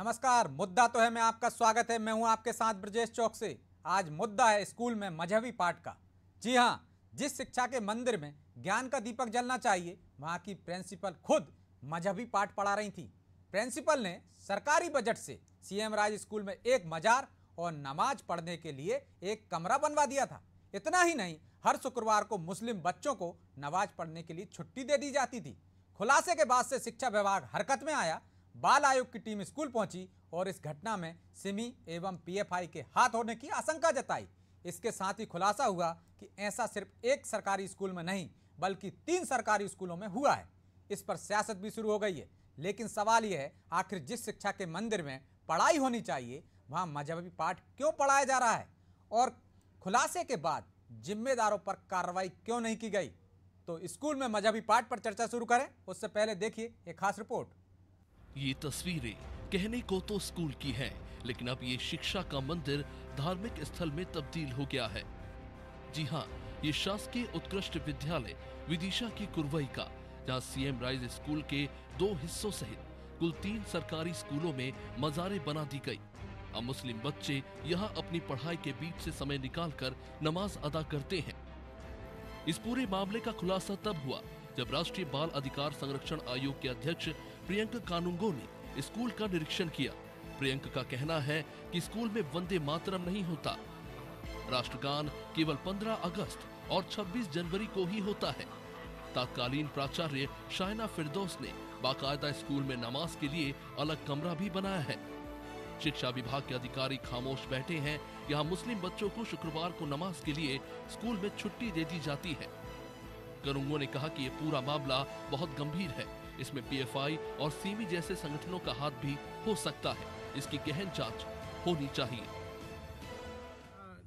नमस्कार। मुद्दा तो है, मैं आपका स्वागत है। मैं हूं आपके साथ ब्रजेश चौक से। आज मुद्दा है स्कूल में मजहबी पाठ का। जी हां, जिस शिक्षा के मंदिर में ज्ञान का दीपक जलना चाहिए, वहां की प्रिंसिपल खुद मजहबी पाठ पढ़ा रही थी। प्रिंसिपल ने सरकारी बजट से सीएम राज स्कूल में एक मजार और नमाज पढ़ने के लिए एक कमरा बनवा दिया था। इतना ही नहीं, हर शुक्रवार को मुस्लिम बच्चों को नमाज पढ़ने के लिए छुट्टी दे दी जाती थी। खुलासे के बाद से शिक्षा विभाग हरकत में आया। बाल आयोग की टीम स्कूल पहुंची और इस घटना में सिमी एवं पीएफआई के हाथ होने की आशंका जताई। इसके साथ ही खुलासा हुआ कि ऐसा सिर्फ एक सरकारी स्कूल में नहीं बल्कि 3 सरकारी स्कूलों में हुआ है। इस पर सियासत भी शुरू हो गई है। लेकिन सवाल यह है, आखिर जिस शिक्षा के मंदिर में पढ़ाई होनी चाहिए वहां मजहबी पाठ क्यों पढ़ाया जा रहा है, और खुलासे के बाद जिम्मेदारों पर कार्रवाई क्यों नहीं की गई। तो स्कूल में मजहबी पाठ पर चर्चा शुरू करें उससे पहले देखिए एक खास रिपोर्ट। ये तस्वीरें कहने को तो स्कूल की हैं, लेकिन अब ये शिक्षा का मंदिर धार्मिक स्थल में तब्दील हो गया है। जी हाँ, ये शासकीय उत्कृष्ट विद्यालय विदिशा की कुरवई का, जहाँ सीएम राइज स्कूल के 2 हिस्सों सहित कुल 3 सरकारी स्कूलों में मजारें बना दी गई। अब मुस्लिम बच्चे यहाँ अपनी पढ़ाई के बीच से समय निकालकर नमाज अदा करते हैं। इस पूरे मामले का खुलासा तब हुआ जब राष्ट्रीय बाल अधिकार संरक्षण आयोग के अध्यक्ष प्रियंका कानूंगो ने स्कूल का निरीक्षण किया। प्रियंका का कहना है कि स्कूल में वंदे मातरम नहीं होता। राष्ट्रगान केवल 15 अगस्त और 26 जनवरी को ही होता है। तत्कालीन प्राचार्य शाइना फिरदौस ने बाकायदा स्कूल में नमाज के लिए अलग कमरा भी बनाया है। शिक्षा विभाग के अधिकारी खामोश बैठे हैं। यहाँ मुस्लिम बच्चों को शुक्रवार को नमाज के लिए स्कूल में छुट्टी दे दी जाती है। कानूंगो ने कहा कि ये पूरा मामला बहुत गंभीर है। इसमें पीएफआई और सीमी जैसे संगठनों का हाथ भी हो सकता है। इसकी गहन जांच होनी चाहिए।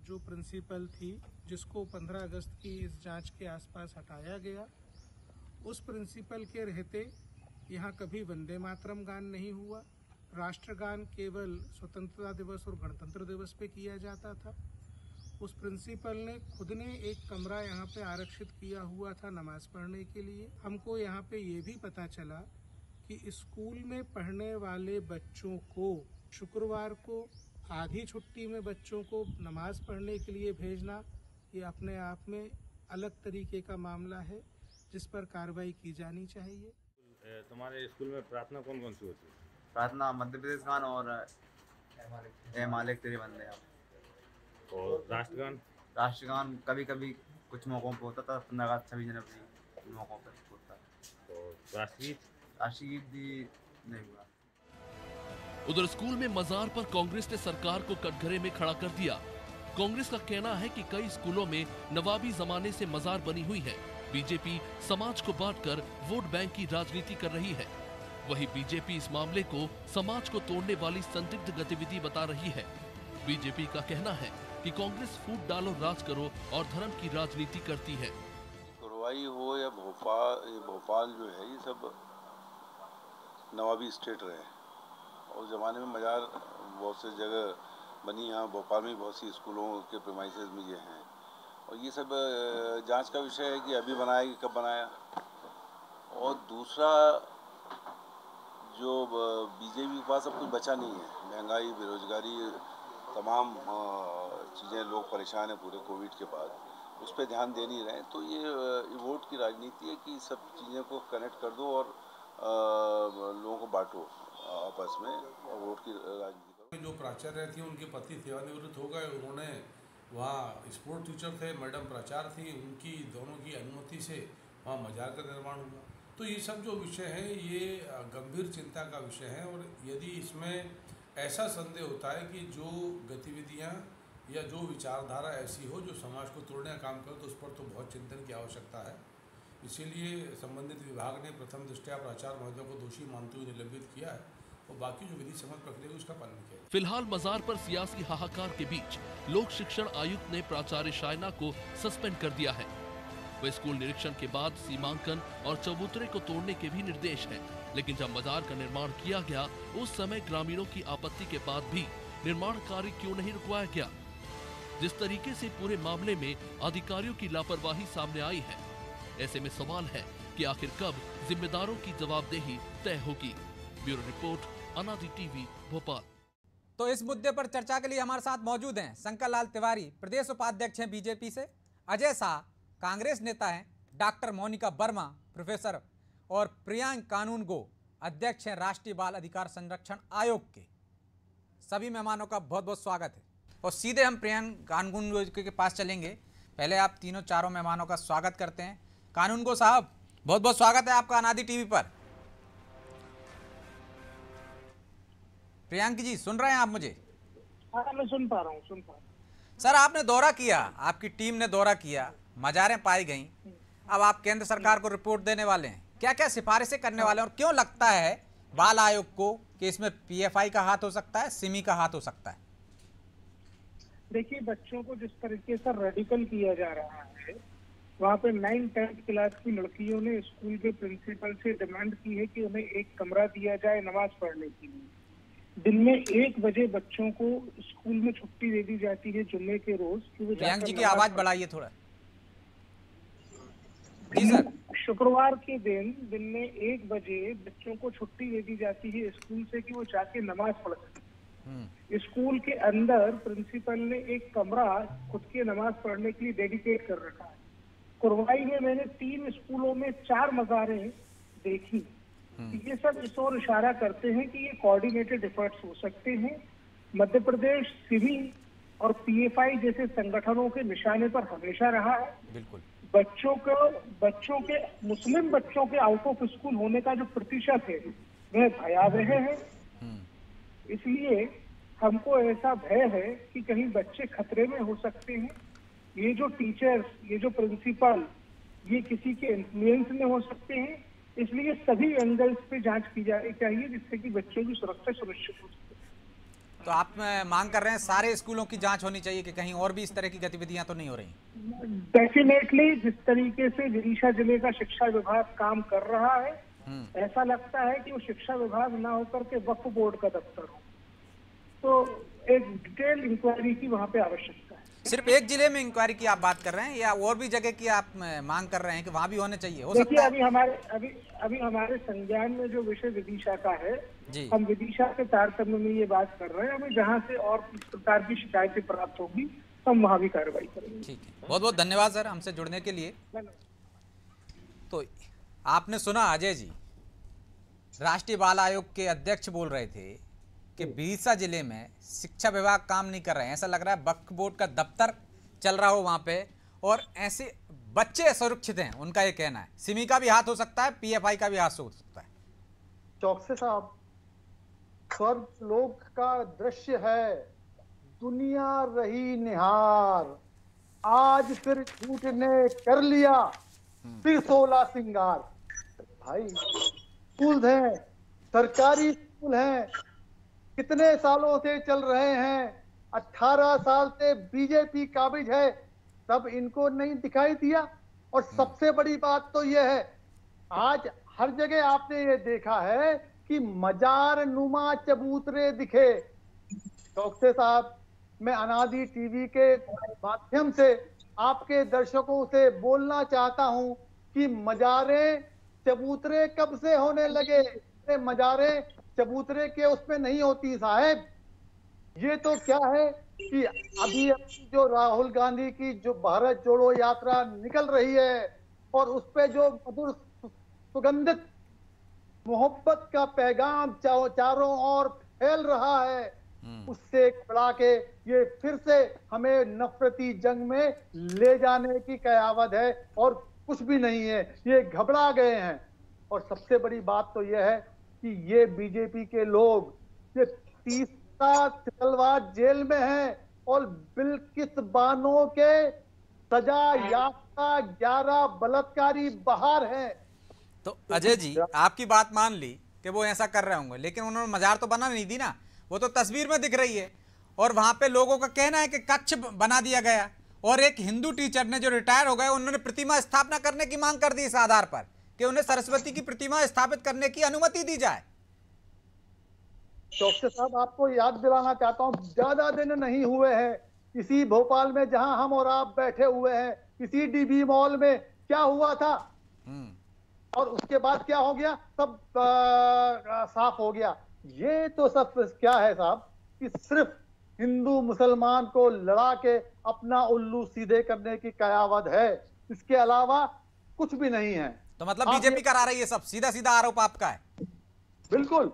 जो प्रिंसिपल थी, जिसको 15 अगस्त की इस जांच के आसपास हटाया गया, उस प्रिंसिपल के रहते यहाँ कभी वंदे मातरम गान नहीं हुआ। राष्ट्रगान केवल स्वतंत्रता दिवस और गणतंत्र दिवस पे किया जाता था। उस प्रिंसिपल ने खुद ने एक कमरा यहाँ पे आरक्षित किया हुआ था नमाज पढ़ने के लिए। हमको यहाँ पे ये भी पता चला कि स्कूल में पढ़ने वाले बच्चों को शुक्रवार को आधी छुट्टी में बच्चों को नमाज पढ़ने के लिए भेजना, ये अपने आप में अलग तरीके का मामला है जिस पर कार्रवाई की जानी चाहिए। तुम्हारे स्कूल में प्रार्थना कौन कौन सी होती है? प्रार्थना मध्य प्रदेश गान और ए मालिक तेरे बंदे हैं। और राष्ट्रगान? राष्ट्रगान कभी कभी कुछ मौकों पे होता था, 15 अगस्त 26 जनवरी मौकों पे होता है। और राष्ट्रगीत? राष्ट्रगीत भी नहीं हुआ। उधर स्कूल में मजार पर कांग्रेस ने सरकार को कटघरे में खड़ा कर दिया। कांग्रेस का कहना है कि कई स्कूलों में नवाबी जमाने से मजार बनी हुई है। बीजेपी समाज को बांटकर वोट बैंक की राजनीति कर रही है। वहीं बीजेपी इस मामले को समाज को तोड़ने वाली संदिग्ध गतिविधि बता रही है। बीजेपी का कहना है कि कांग्रेस फूट डालो राज करो और धर्म की राजनीति करती है। कुरवाई हो या भोपाल जो है, ये सब नवाबी स्टेट रहे और ज़माने में मजार बहुत से जगह बनी। यहाँ भोपाल में बहुत सी स्कूलों के प्रेमाइसेस में ये हैं और ये सब जांच का विषय है कि अभी बनाया कि कब बनाया। और दूसरा, जो बीजेपी के पास अब कुछ बचा नहीं है। महंगाई, बेरोजगारी, तमाम चीज़ें, लोग परेशान हैं पूरे कोविड के बाद, उस पर ध्यान दे नहीं रहे। तो ये वोट की राजनीति है कि सब चीज़ें को कनेक्ट कर दो और लोगों को बांटो आपस में और वोट की राजनीति करो। जो प्राचार्य थी उनके पति सेवानिवृत्त हो गए। उन्होंने वहाँ स्पोर्ट टीचर थे, मैडम प्राचार्य थी, उनकी दोनों की अनुमति से वहाँ मजार का निर्माण हुआ। तो ये सब जो विषय है ये गंभीर चिंता का विषय है। और यदि इसमें ऐसा संदेह होता है कि जो गतिविधियां या जो विचारधारा ऐसी हो जो समाज को तोड़ने का काम करे, तो उस पर तो बहुत चिंतन की आवश्यकता है। इसीलिए संबंधित विभाग ने प्रथम दृष्टया प्राचार्य महोदय को दोषी मानते हुए निलंबित किया है और बाकी जो विधि सम्मत प्रक्रिया है उसका पालन किया। फिलहाल मजार पर सियासी हाहाकार के बीच लोक शिक्षण आयुक्त ने प्राचार्य शाइना को सस्पेंड कर दिया है। वह स्कूल निरीक्षण के बाद सीमांकन और चबूतरे को तोड़ने के भी निर्देश हैं। लेकिन जब मजार का निर्माण किया गया उस समय ग्रामीणों की आपत्ति के बाद भी निर्माण कार्य क्यों नहीं रुकवाया गया। जिस तरीके से पूरे मामले में अधिकारियों की लापरवाही सामने आई है, ऐसे में सवाल है कि आखिर कब जिम्मेदारों की जवाबदेही तय होगी। ब्यूरो रिपोर्ट, अनादि टीवी भोपाल। तो इस मुद्दे पर चर्चा के लिए हमारे साथ मौजूद हैं शंकर लाल तिवारी, प्रदेश उपाध्यक्ष हैं बीजेपी से, अजय शाह कांग्रेस नेता हैं, डॉक्टर मोनिका वर्मा प्रोफेसर और प्रियांक कानून गो अध्यक्ष हैं राष्ट्रीय बाल अधिकार संरक्षण आयोग के। सभी मेहमानों का बहुत बहुत स्वागत है और सीधे हम प्रियांक कानून गो के पास चलेंगे। पहले आप तीनों चारों मेहमानों का स्वागत करते हैं। कानून गो साहब, बहुत बहुत स्वागत है आपका अनादि टीवी पर। प्रियांक जी, सुन रहे हैं आप मुझे? हाँ, मैं सुन पा रहा हूँ। सर, आपने दौरा किया, आपकी टीम ने दौरा किया, मजारें पाई गईं, अब आप केंद्र सरकार को रिपोर्ट देने वाले हैं। क्या क्या सिफारिशें करने वाले हैं और क्यों लगता है बाल आयोग को कि इसमें पीएफआई का हाथ हो सकता है, सिमी का हाथ हो सकता है? देखिए, बच्चों को जिस तरीके से रेडिकल किया जा रहा है, वहाँ पे 9-10th क्लास की लड़कियों ने स्कूल के प्रिंसिपल से डिमांड की है कि उन्हें एक कमरा दिया जाए नमाज पढ़ने के लिए। दिन में 1 बजे बच्चों को स्कूल में छुट्टी दे दी जाती है जुम्मे के रोज। प्रियांक जी की आवाज बढ़ाइए थोड़ा। जी सर। शुक्रवार के दिन में 1 बजे बच्चों को छुट्टी दे दी जाती है स्कूल से कि वो जाके नमाज पढ़ सके। स्कूल के अंदर प्रिंसिपल ने एक कमरा खुद के नमाज पढ़ने के लिए डेडिकेट कर रखा है। कुरवाई में मैंने 3 स्कूलों में 4 मज़ारें देखी। ये सब इस ओर इशारा करते हैं कि ये कोऑर्डिनेटेड एफर्ट्स हो सकते हैं। मध्य प्रदेश सिमी और पीएफआई जैसे संगठनों के निशाने पर हमेशा रहा है। बिल्कुल। बच्चों के मुस्लिम बच्चों के आउट ऑफ स्कूल होने का जो प्रतिशत है वह भयावह है। इसलिए हमको ऐसा भय है कि कहीं बच्चे खतरे में हो सकते हैं। ये जो टीचर्स, ये जो प्रिंसिपल, ये किसी के इन्फ्लुएंस में हो सकते हैं। इसलिए सभी एंगल्स पे जांच की जानी चाहिए जिससे कि बच्चों की सुरक्षा सुनिश्चित हो सके। तो आप मांग कर रहे हैं सारे स्कूलों की जांच होनी चाहिए कि कहीं और भी इस तरह की गतिविधियां तो नहीं हो रही? डेफिनेटली जिस तरीके से विदिशा जिले का शिक्षा विभाग काम कर रहा है, ऐसा लगता है कि वो शिक्षा विभाग ना होकर के वक्फ बोर्ड का दफ्तर हो। तो एक डिटेल इंक्वायरी की वहाँ पे आवश्यकता है। सिर्फ एक जिले में इंक्वायरी की आप बात कर रहे हैं या और भी जगह की आप मांग कर रहे हैं कि वहाँ भी होने चाहिए? हो देखिए, सकता है अभी हमारे संज्ञान में जो विषय विदिशा का है, जी, हम विदिशा के तारतम्य में ये बात कर रहे हैं। हमें जहाँ से और इस प्रकार की शिकायतें प्राप्त होगी हम वहाँ भी कार्रवाई करेंगे। ठीक है, बहुत बहुत धन्यवाद सर हमसे जुड़ने के लिए। तो आपने सुना अजय जी, राष्ट्रीय बाल आयोग के अध्यक्ष बोल रहे थे कि विदिशा जिले में शिक्षा विभाग काम नहीं कर रहे हैं। ऐसा लग रहा है वक्फ बोर्ड का दफ्तर चल रहा हो वहाँ पे और ऐसे बच्चे असुरक्षित हैं, उनका ये कहना है। सिमी का भी हाथ हो सकता है, पीएफआई का भी हाथ हो सकता है। चौकसे साहब, स्वर्गलोक का दृश्य है, दुनिया रही निहार, आज फिर झूठ ने कर लिया फिर 16 सिंगार। भाई, स्कूल हैं, सरकारी स्कूल हैं, कितने सालों से चल रहे हैं। 18 साल से बीजेपी काबिज है, तब इनको नहीं दिखाई दिया। और सबसे बड़ी बात तो यह है, आज हर जगह आपने ये देखा है कि मजार नुमा चबूतरे दिखे। चौकसे साहब, मैं अनादि टीवी के माध्यम से आपके दर्शकों से बोलना चाहता हूं कि मजारें चबूतरे कब से होने लगे? मजारें चबूतरे के उसमें नहीं होती साहब। ये तो क्या है कि अभी जो राहुल गांधी की जो भारत जोड़ो यात्रा निकल रही है और उस पे जो मधुर सुगंधित मोहब्बत का पैगाम चारों ओर फैल रहा है, उससे खड़ा के ये फिर से हमें नफरती जंग में ले जाने की कयावत है और कुछ भी नहीं है। ये घबरा गए हैं। और सबसे बड़ी बात तो यह है कि ये बीजेपी के लोग ये 30 तलवार जेल में हैं और बिल्किस बानो के सजा याफ्ता 11 बलात्कारी बाहर हैं। तो अजय जी, आपकी बात मान ली कि वो ऐसा कर रहे होंगे, लेकिन उन्होंने मजार तो बना नहीं दी ना, वो तो तस्वीर में दिख रही है। और वहां पे लोगों का कहना है कि कक्ष बना दिया गया और एक हिंदू टीचर ने जो रिटायर हो गए उन्होंने प्रतिमा स्थापना करने की मांग कर दी इस आधार पर कि उन्हें सरस्वती की प्रतिमा स्थापित करने की अनुमति दी जाए। चौकसे साहब, आपको याद दिलाना चाहता हूं, ज्यादा दिन नहीं हुए हैं, इसी भोपाल में जहां हम और आप बैठे हुए हैं, इसी डीबी मॉल में क्या हुआ था और उसके बाद क्या हो गया, सब साफ हो गया। ये तो सब क्या है साहब कि सिर्फ हिंदू मुसलमान को लड़ा के अपना उल्लू सीधे करने की कयावत है, इसके अलावा कुछ भी नहीं है। तो मतलब आप बीजेपी ये- करा रही है सब, सीधा सीधा आरोप आपका है। बिल्कुल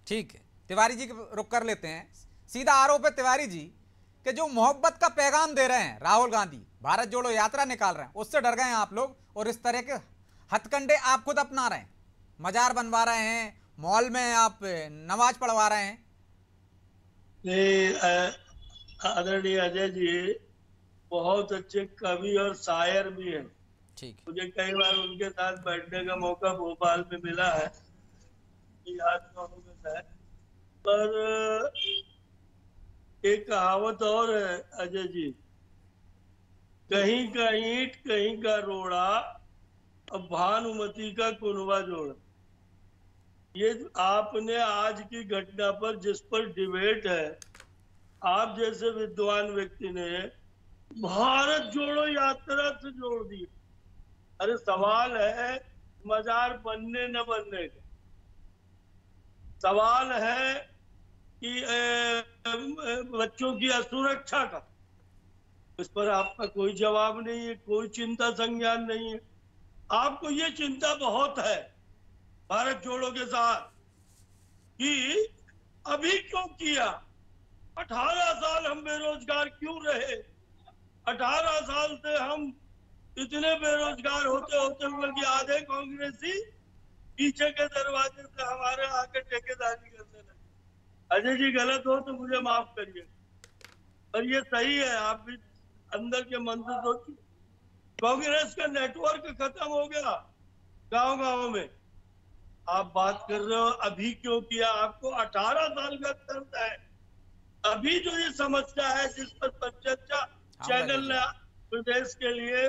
ठीक है, तिवारी जी रुक कर लेते हैं। सीधा आरोप है तिवारी जी कि जो मोहब्बत का पैगाम दे रहे हैं राहुल गांधी, भारत जोड़ो यात्रा निकाल रहे हैं, उससे डर गए हैं आप लोग और इस तरह के हथकंडे आप खुद अपना रहे हैं। मजार बनवा रहे हैं, मॉल में आप नमाज पढ़वा रहे हैं। आदरणीय अजय जी बहुत अच्छे कवि और शायर भी हैं। ठीक, मुझे कई बार उनके साथ बैठने का मौका भोपाल में मिला है, याद ना होगा शायद। पर एक कहावत और है अजय जी, कहीं का ईंट कहीं का रोड़ा, अब भानुमति का कुनवा जोड़ा। ये आपने आज की घटना पर जिस पर डिबेट है, आप जैसे विद्वान व्यक्ति ने भारत जोड़ो यात्रा से जोड़ दी। अरे सवाल है मजार बनने न बनने का, सवाल है कि बच्चों की असुरक्षा का। इस पर आपका कोई जवाब नहीं है, कोई चिंता संज्ञान नहीं है। आपको ये चिंता बहुत है भारत जोड़ो के साथ कि अभी क्यों किया, 18 साल हम बेरोजगार क्यों रहे, 18 साल से हम इतने बेरोजगार होते होते हुए कि आधे कांग्रेसी पीछे के दरवाजे से हमारे आके ठेकेदारी करने लगे। अजय जी गलत हो तो मुझे माफ करिए, पर ये सही है। आप भी अंदर के मन से सोचिए, कांग्रेस का नेटवर्क खत्म हो गया गांव-गांव में। आप बात कर रहे हो अभी क्यों किया, आपको 18 साल का दर्द है। अभी जो ये समस्या है जिस पर चर्चा चैनल ने प्रदेश के लिए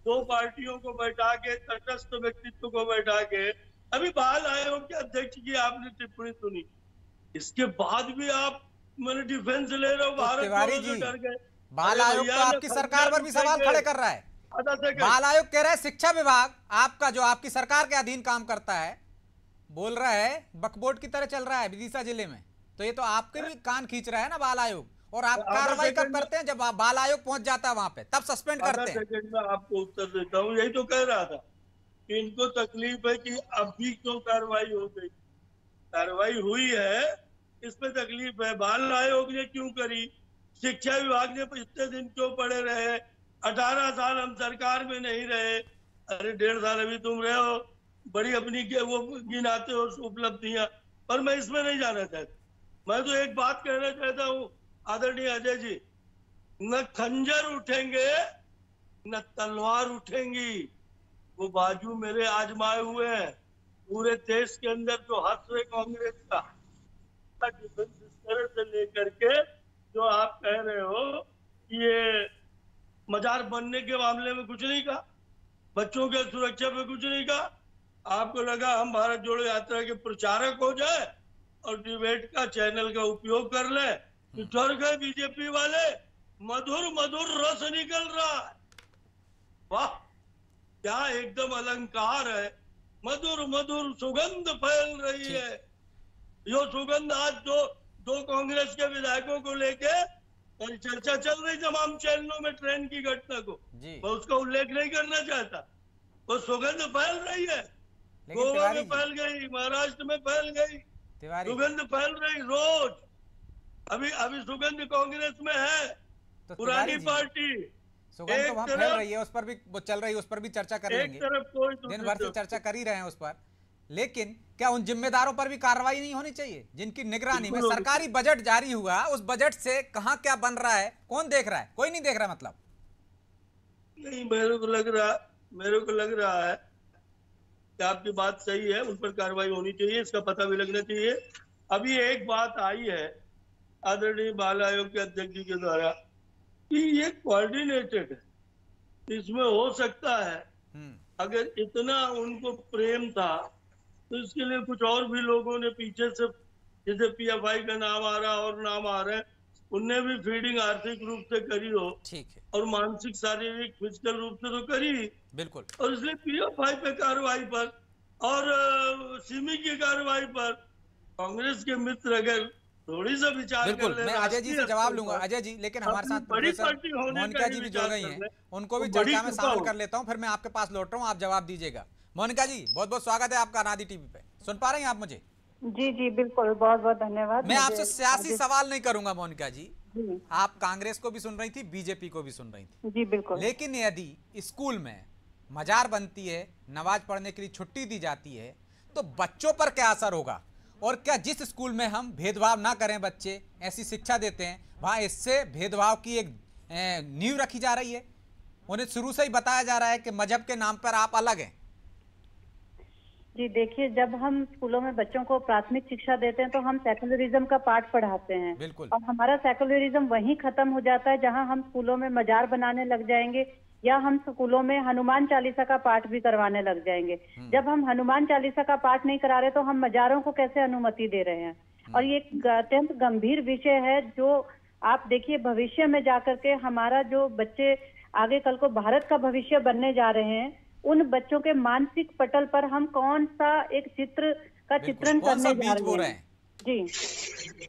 2 पार्टियों को बैठा के, तटस्थ व्यक्तित्व को बैठा के, अभी बाल आयोग के अध्यक्ष की आपने टिप्पणी सुनी, इसके बाद भी आप मैंने डिफेंस ले रहे हो। भारत तिवारी जोड़ो से जी, डर गए। बाल आयोग तो आपकी सरकार पर भी सवाल खड़े कर रहा है। बाल आयोग कह रहा है शिक्षा विभाग आपका, जो आपकी सरकार के अधीन काम करता है, बोल रहा है बकबोर्ड की तरह चल रहा है विदिशा जिले में। तो ये तो आपके भी कान खींच रहा है ना बाल आयोग। और आप कार्रवाई कब करते हैं? जब बाल आयोग पहुंच जाता है वहां पे, तब सस्पेंड करते हैं। सेकंड में आपको उत्तर देता हूँ। यही तो कह रहा था कि इनको तकलीफ है कि अभी क्यों कार्रवाई हो गई। कार्रवाई हुई है, इस पे तकलीफ है। बाल आयोग ने क्यों करी, शिक्षा विभाग ने इतने दिन क्यों पड़े रहे, 18 साल हम सरकार में नहीं रहे। अरे 1.5 साल अभी तुम रहे हो, बड़ी अपनी के वो गिनाते हो उपलब्धियां, पर मैं इसमें नहीं जाना चाहता। मैं तो एक बात कहना चाहता हूँ आदरणीय अजय जी, न खंजर उठेंगे न तलवार उठेंगी। वो बाजू मेरे आजमाए हुए हैं पूरे देश के अंदर जो हंस रहे कांग्रेस का डिफेंस इस तरह से लेकर के, जो आप कह रहे हो ये मजार बनने के मामले में कुछ नहीं कहा, बच्चों के सुरक्षा पे कुछ नहीं कहा। आपको लगा हम भारत जोड़ो यात्रा के प्रचारक हो जाए और डिबेट का चैनल का उपयोग कर ले, तो डर गए बीजेपी वाले। मधुर मधुर रस निकल रहा है, वाह क्या एकदम अलंकार है। मधुर मधुर सुगंध फैल रही है। यो सुगंध आज दो कांग्रेस के विधायकों को लेके और चर्चा चल रही तमाम चैनलों में ट्रेन की घटना को, मैं उसका उल्लेख नहीं करना चाहता। वो सुगंध फैल रही है, गोवा में फैल गई, महाराष्ट्र में फैल गई, सुगंध फैल रही रोज। अभी सुगंध कांग्रेस में है, तो पुरानी पार्टी सुगंध तो वहां फैल रही है, उस पर भी वो चल रही है, उस पर भी चर्चा कर लेंगे। दिन भर से चर्चा कर ही रहे हैं उस पर। लेकिन क्या उन जिम्मेदारों पर भी कार्रवाई नहीं होनी चाहिए जिनकी निगरानी में सरकारी बजट जारी हुआ, उस बजट से कहां क्या बन रहा है कौन देख रहा है? कोई नहीं देख रहा। मतलब नहीं, मेरे को लग रहा है कि आपकी बात सही है, उन पर कार्रवाई होनी चाहिए, इसका पता भी लगना चाहिए। अभी एक बात आई है आदरणीय बाल आयोग के अध्यक्ष जी के द्वारा कि ये कोऑर्डिनेटेड है, इसमें हो सकता है अगर इतना उनको प्रेम था तो इसके लिए कुछ और भी लोगों ने पीछे से, जैसे पीएफआई का नाम आ रहा और नाम आ रहे हैं, उनने भी फीडिंग आर्थिक रूप से करी हो, ठीक है, और मानसिक शारीरिक फिजिकल रूप से तो करी, बिल्कुल। और इसलिए पीएफआई पे कार्रवाई पर और सिमी की कार्रवाई पर कांग्रेस के मित्र अगर थोड़ी सा विचार बिल्कुल, कर ले, मैं अजय जी से जवाब लूंगा। राष्ट्रीय अजय जी, लेकिन अपनी हमारे साथ बड़ी प्रोफेसर पार्टी होने का मोनिका ही जी भी विचार जुड़ गई कर हैं, ले, उनको भी तो बड़ी चर्चा में कृपा शामिल होगी। कर लेता हूं, फिर मैं आपके पास लौट रहा हूं, आप जवाब दीजिएगा। मोनिका जी, बहुत बहुत स्वागत है आपका नादी टीवी पे। सुन पा रही हैं आप मुझे? जी जी बिल्कुल, बहुत बहुत धन्यवाद। मैं आपसे मुझे सियासी सवाल नहीं करूंगा मोनिका जी, जी आप कांग्रेस को भी सुन रही थी, बीजेपी को भी सुन रही थी, जी बिल्कुल। लेकिन यदि स्कूल में मजार बनती है, नमाज पढ़ने के लिए छुट्टी दी जाती है, तो बच्चों पर क्या असर होगा? और क्या जिस स्कूल में हम भेदभाव ना करें, बच्चे ऐसी शिक्षा देते हैं, वहां इससे भेदभाव की एक नींव रखी जा रही है? उन्हें शुरू से ही बताया जा रहा है कि मजहब के नाम पर आप अलग हैं। जी देखिए, जब हम स्कूलों में बच्चों को प्राथमिक शिक्षा देते हैं तो हम सेकुलरिज्म का पाठ पढ़ाते हैं। बिल्कुल। और हमारा सेकुलरिज्म वहीं खत्म हो जाता है जहां हम स्कूलों में मजार बनाने लग जाएंगे, या हम स्कूलों में हनुमान चालीसा का पाठ भी करवाने लग जाएंगे। जब हम हनुमान चालीसा का पाठ नहीं करा रहे तो हम मजारों को कैसे अनुमति दे रहे हैं? और ये एक अत्यंत गंभीर विषय है, जो आप देखिए भविष्य में जाकर के हमारा जो बच्चे आगे कल को भारत का भविष्य बनने जा रहे हैं, उन बच्चों के मानसिक पटल पर हम कौन सा एक चित्र का चित्रण कौन सा करने जा बीज बो रहे रहे हैं? हैं? जी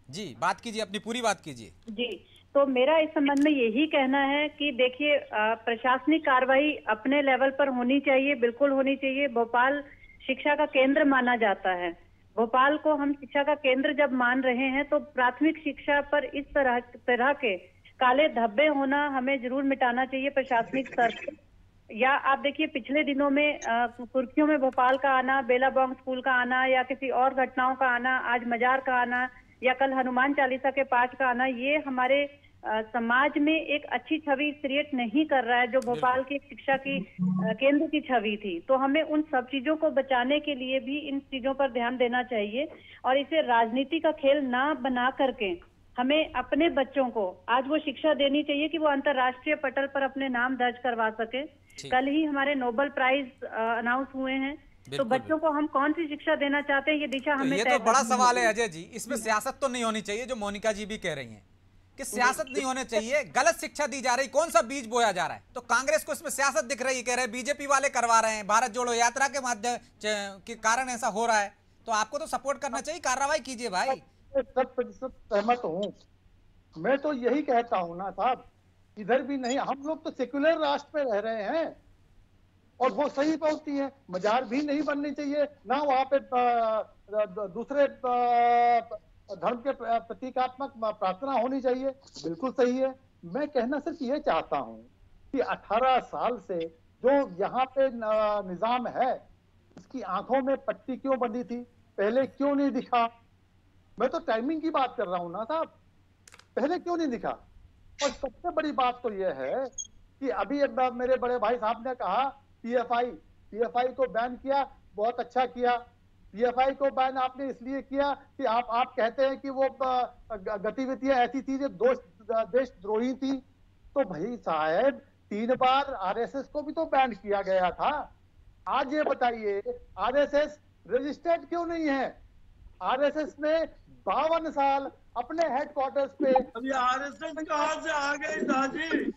जी, बात कीजिए, अपनी पूरी बात कीजिए। जी, तो मेरा इस संबंध में यही कहना है कि देखिए, प्रशासनिक कार्रवाई अपने लेवल पर होनी चाहिए, बिल्कुल होनी चाहिए। भोपाल शिक्षा का केंद्र माना जाता है। भोपाल को हम शिक्षा का केंद्र जब मान रहे हैं तो प्राथमिक शिक्षा पर इस तरह के काले धब्बे होना हमें जरूर मिटाना चाहिए प्रशासनिक स्तर पर। या आप देखिए, पिछले दिनों में सुर्खियों में भोपाल का आना, बेलाबोंग स्कूल का आना, या किसी और घटनाओं का आना, आज मजार का आना, या कल हनुमान चालीसा के पाठ का आना, ये हमारे समाज में एक अच्छी छवि क्रिएट नहीं कर रहा है, जो भोपाल की शिक्षा की केंद्र की छवि थी। तो हमें उन सब चीजों को बचाने के लिए भी इन चीजों पर ध्यान देना चाहिए, और इसे राजनीति का खेल ना बना करके हमें अपने बच्चों को आज वो शिक्षा देनी चाहिए कि वो अंतर्राष्ट्रीय पटल पर अपने नाम दर्ज करवा सके। कल ही हमारे नोबेल प्राइज अनाउंस हुए हैं, तो बच्चों को हम कौन सी शिक्षा देना चाहते हैं, ये दिशा हमें ये तो बड़ा सवाल है अजय जी। इसमें सियासत तो नहीं होनी चाहिए, जो मोनिका जी भी कह रही हैं कि सियासत नहीं होनी चाहिए, गलत शिक्षा दी जा रही, कौन सा बीज बोया जा रहा है। तो कांग्रेस को इसमें सियासत दिख रही है, कह रहे हैं बीजेपी वाले करवा रहे हैं, भारत जोड़ो यात्रा के माध्यम के कारण ऐसा हो रहा है, तो आपको तो सपोर्ट करना चाहिए, कार्रवाई कीजिए भाई। 100% सहमत हूँ। मैं तो यही कहता हूँ ना साहब, इधर भी नहीं, हम लोग तो सेक्युलर राष्ट्र में रह रहे हैं और वो सही पहुंचती है। मजार भी नहीं बननी चाहिए ना, वहां पे दूसरे धर्म के प्रतीकात्मक प्रार्थना होनी चाहिए, बिल्कुल सही है। मैं कहना सिर्फ ये चाहता हूँ कि 18 साल से जो यहाँ पे निजाम है, इसकी आंखों में पट्टी क्यों बंधी थी, पहले क्यों नहीं दिखा? मैं तो टाइमिंग की बात कर रहा हूँ ना साहब, पहले क्यों नहीं दिखा? और सबसे बड़ी बात तो यह है कि अभी मेरे बड़े भाई साहब ने कहा पीएफआई को बैन किया, बहुत अच्छा किया। पीएफआई को बैन आपने इसलिए किया कि आप कहते हैं कि वो गतिविधियां ऐसी थी जो देशद्रोही थी। तो भाई साहब, 3 बार आरएसएस को भी तो बैन किया गया था। आज ये बताइए, आरएसएस रजिस्टर्ड क्यों नहीं है? आरएसएस ने 52 साल अपने हेडक्वार्टर्स पे, अभी आरएसएस कहाँ से आ गई दादी?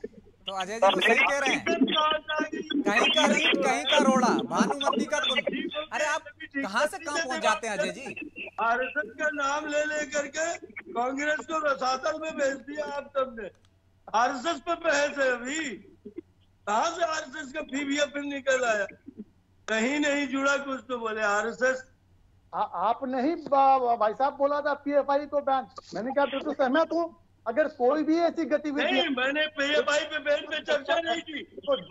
तो अजय जी तो सही कह रहे हैं, कहीं का रीत कहीं का रोड़ा, भानुमती का कुंड। अरे आप कहाँ से कहाँ पहुंच जाते हैं अजय जी? आरएसएस का नाम ले करके कांग्रेस को रसातल में भेज दिया आप सबने। आरएसएस पे बहस है अभी, कहाँ से आरएसएस का फिर निकल आया? कहीं नहीं जुड़ा, कुछ तो बोले आरएसएस। आप नहीं भाई साहब बोला था पीएफआई को बैन, मैंने कहा बिल्कुल सहमत हूँ। अगर कोई भी ऐसी गतिविधि, नहीं, मैंने पीएफआई पे बैन पे चर्चा नहीं की।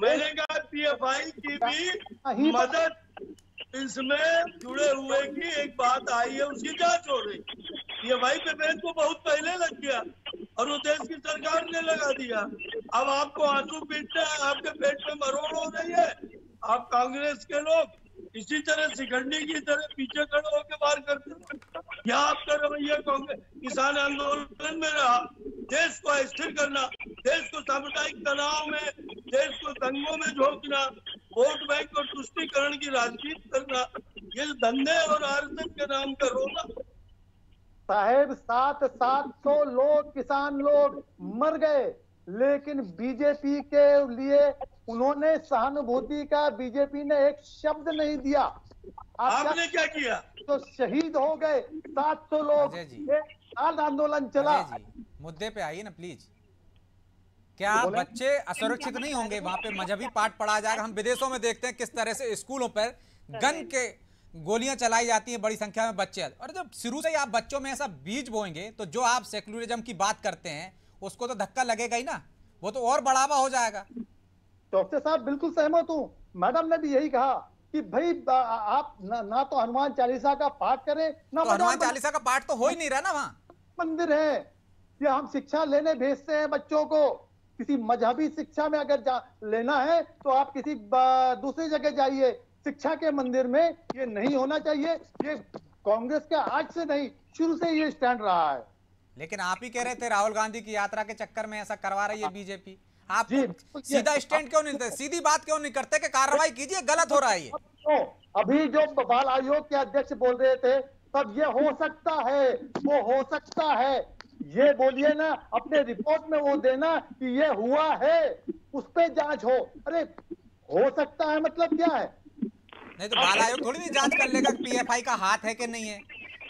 मैंने कहा पीएफआई की भी मदद इसमें जुड़े हुए की एक बात आई है, उसकी जांच हो रही। पीएफआई पे बैन को बहुत पहले लग गया और वो देश की सरकार ने लगा दिया। अब आपको आंसू पीटना है, आपके पेट में मरोड़ हो रही है। आप कांग्रेस के लोग इसी तरह शिखंडी की तरह पीछे खड़े होकर बार करते हैं। या आपका रवैया कांग्रेस किसान आंदोलन में रहा, देश को अस्थिर करना, देश को सामुदायिक तनाव में, देश को दंगों में झोंकना, वोट बैंक और तुष्टीकरण की राजनीति करना, ये धंधे और आरएसएस के नाम का रोना। साहेब 700 लोग, किसान लोग मर गए, लेकिन बीजेपी के लिए उन्होंने सहानुभूति का बीजेपी ने एक शब्द नहीं दिया। आपने क्या किया? तो शहीद हो गए 700 लोग, अजय जी, एक साल आंदोलन चला। अजय जी, मुद्दे पे आइए ना प्लीज। क्या बच्चे असुरक्षित नहीं होंगे? वहां पे मजहबी पाठ पढ़ाया जाएगा। हम विदेशों में देखते हैं किस तरह से स्कूलों पर गन के गोलियां चलाई जाती हैं, बड़ी संख्या में बच्चे। और जब शुरू से ही आप बच्चों में ऐसा बीज बोएंगे तो जो आप सेक्युलरिज्म की बात करते हैं उसको तो धक्का लगेगा ही ना, वो तो और बढ़ावा हो जाएगा। चौकसे साहब बिल्कुल सहमत हूँ। मैडम ने भी यही कहा कि भाई आप ना तो हनुमान चालीसा का पाठ करें ना तो हनुमान चालीसा का पाठ तो हो ही नहीं रहा ना। वहां मंदिर है, या हम शिक्षा लेने भेजते हैं बच्चों को, किसी मजहबी शिक्षा में अगर लेना है तो आप किसी दूसरी जगह जाइए। शिक्षा के मंदिर में ये नहीं होना चाहिए। ये कांग्रेस का आज से नहीं, शुरू से ये स्टैंड रहा है। लेकिन आप ही कह रहे थे राहुल गांधी की यात्रा के चक्कर में ऐसा करवा रही है बीजेपी। आप जी, सीधा स्टैंड क्यों नहीं लेते, सीधी बात क्यों नहीं करते कि कार्रवाई कीजिए, गलत हो रहा है ये। तो अभी जो बाल आयोग के अध्यक्ष बोल रहे थे तब ये हो सकता है, वो हो सकता है, ये बोलिए ना, अपने रिपोर्ट में वो देना कि ये हुआ है, उस पे जांच हो। अरे हो सकता है मतलब क्या है? नहीं तो बाल आयोग थोड़ी नहीं जांच कर लेगा पीएफआई का हाथ है कि नहीं है।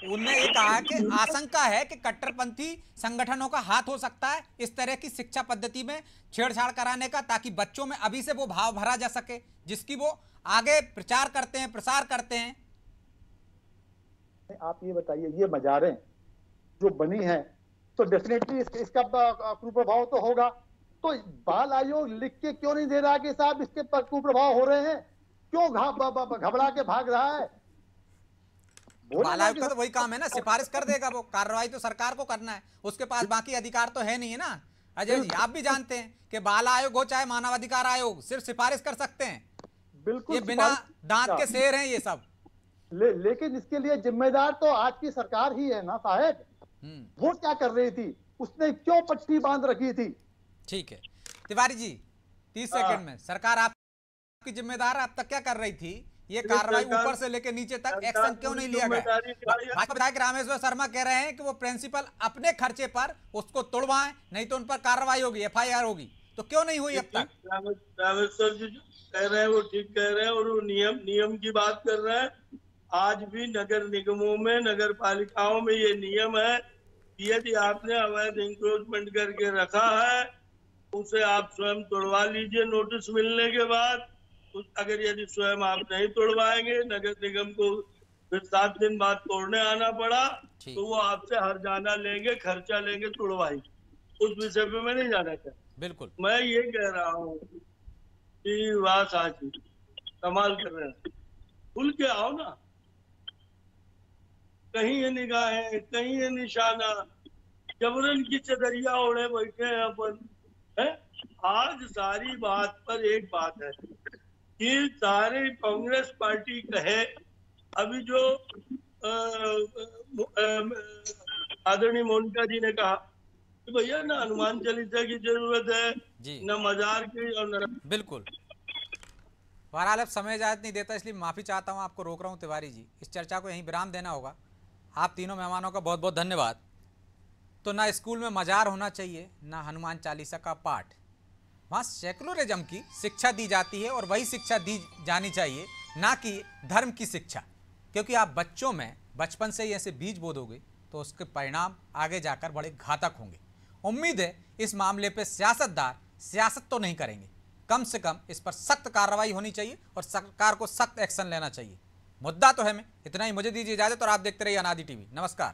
उनने ये कहा कि आशंका है कि कट्टरपंथी संगठनों का हाथ हो सकता है इस तरह की शिक्षा पद्धति में छेड़छाड़ कराने का, ताकि बच्चों में अभी से वो भाव भरा जा सके जिसकी वो आगे प्रचार करते हैं, प्रसार करते हैं। आप ये बताइए, ये मजारें जो बनी हैं तो डेफिनेटली इसका कुप्रभाव तो होगा। तो बाल आयोग लिख के क्यों नहीं दे रहा कि साहब इसके कुप्रभाव हो रहे हैं? क्यों घबरा के भाग रहा है? बाल आयोग का तो वही काम है ना, सिफारिश कर देगा वो, कार्रवाई तो सरकार को करना है, उसके पास बाकी अधिकार तो है नहीं है ना। अजय जी, आप भी जानते हैं कि बाल आयोग हो चाहे मानवाधिकार आयोग, सिर्फ सिफारिश कर सकते हैं। बिल्कुल, ये बिना दांत के शेर हैं ये सब। लेकिन इसके लिए जिम्मेदार तो आज की सरकार ही है ना साहब। वो क्या कर रही थी? उसने क्यों पट्टी बांध रखी थी? ठीक है तिवारी जी, 30 सेकंड में, सरकार आपकी जिम्मेदार है, अब तक क्या कर रही थी? ये कार्रवाई ऊपर से लेकर नीचे तक एक्शन क्यों नहीं लिया गया? भाजपा विधायक रामेश्वर शर्मा कह रहे हैं कि वो प्रिंसिपल अपने खर्चे पर उसको तोड़वाएं, नहीं तो उन पर कार्रवाई होगी, एफआईआर होगी। तो क्यों नहीं हुई अब तक? रामेश्वर जी कह रहे हैं वो ठीक कह रहे हैं, और वो नियम की बात कर रहे हैं। आज भी नगर निगमों में, नगर पालिकाओं में ये नियम है कि यदि आपने अवैध इंक्रोचमेंट करके रखा है उसे आप स्वयं तोड़वा लीजिए नोटिस मिलने के बाद। अगर यदि स्वयं आप नहीं तोड़वाएंगे, नगर निगम को फिर 7 दिन बाद तोड़ने आना पड़ा तो वो आपसे हर्जाना लेंगे, खर्चा लेंगे, तोड़वाई। उस विषय पे मैं नहीं जाना चाहता। बिल्कुल, मैं ये कह रहा हूँ कि वाह साथी कमाल कर रहे हैं, खुल के आओ ना। कहीं ये निगाहें, कहीं ये निशाना, जबरन की चदरिया ओढ़े बैठे हैं अपन है। आज सारी बात पर एक बात है कि सारी कांग्रेस पार्टी कहे, अभी जो आदरणीय मोनिका जी ने कहा कि भैया ना हनुमान चालीसा की जरूरत है, न मजार की और न। बिल्कुल, बहरहाल अब समय इजाजत नहीं देता, इसलिए माफी चाहता हूं, आपको रोक रहा हूं तिवारी जी। इस चर्चा को यहीं विराम देना होगा। आप तीनों मेहमानों का बहुत बहुत धन्यवाद। तो ना स्कूल में मजार होना चाहिए, ना हनुमान चालीसा का पाठ। वहाँ सेकुलरिज्म की शिक्षा दी जाती है और वही शिक्षा दी जानी चाहिए, ना कि धर्म की शिक्षा। क्योंकि आप बच्चों में बचपन से ही ऐसे बीज बो दोगे तो उसके परिणाम आगे जाकर बड़े घातक होंगे। उम्मीद है इस मामले पे सियासतदार सियासत तो नहीं करेंगे, कम से कम इस पर सख्त कार्रवाई होनी चाहिए और सरकार को सख्त एक्शन लेना चाहिए। मुद्दा तो है में इतना ही। मुझे दीजिए इजाजत और आप देखते रहिए अनादि टीवी। नमस्कार।